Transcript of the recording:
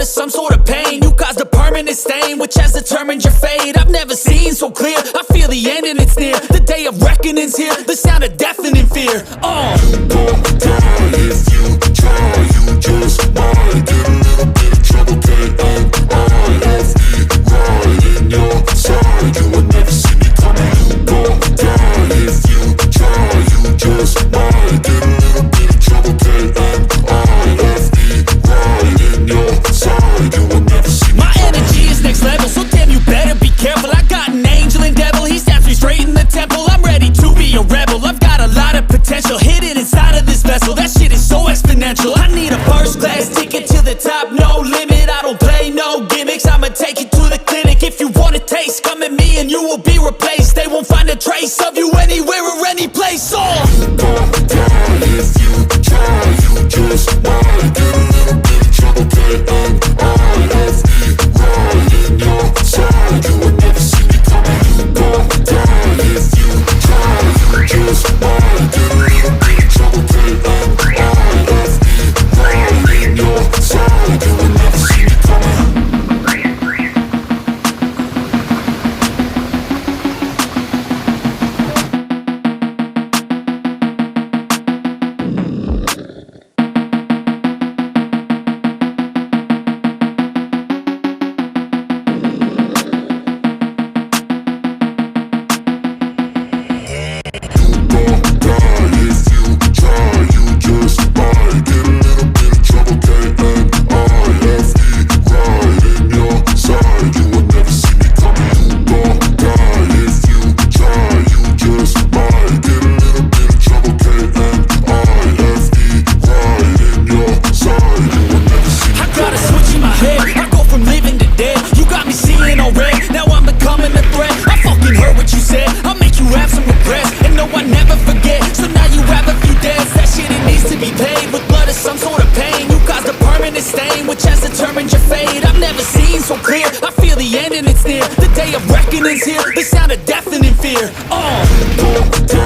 of some sort of pain. You caused a permanent stain, which has determined your fate. I've never seen so clear, I feel the end and it's near. The day of reckoning's here, the sound of deafening fear. You gon' die if you try, you just might get a little bit of trouble, K-N-I-F-E, right in your side. You will never see me coming. You gon' die if you try, you just might get a little bit of trouble, K-N-I-F-E, right in your side. You will never see me My coming. energy is next level, so damn you better be careful. I got an angel and devil, he stabs me straight in the temple. I'm ready to be a rebel, I've got a lot of potential hidden inside of this vessel. That shit is so exponential. I need a first class ticket to the top, no limit. I don't play no gimmicks, I'ma take you to the clinic. If you want a taste, come at me and you will be replaced. They won't find a trace of you anywhere or any place. You gon' die if you try, you just might get a little bit of trouble, K-N-I-F-E, right in your side. You will never see me coming. You gon' die if you try, you just might get a little bit of trouble, K-N-I-F-E, right in your side. You will never see me coming. Which has determined your fate. I've never seen so clear, I feel the end and it's near. The day of reckoning's here, the sound of deafening fear. You gon' die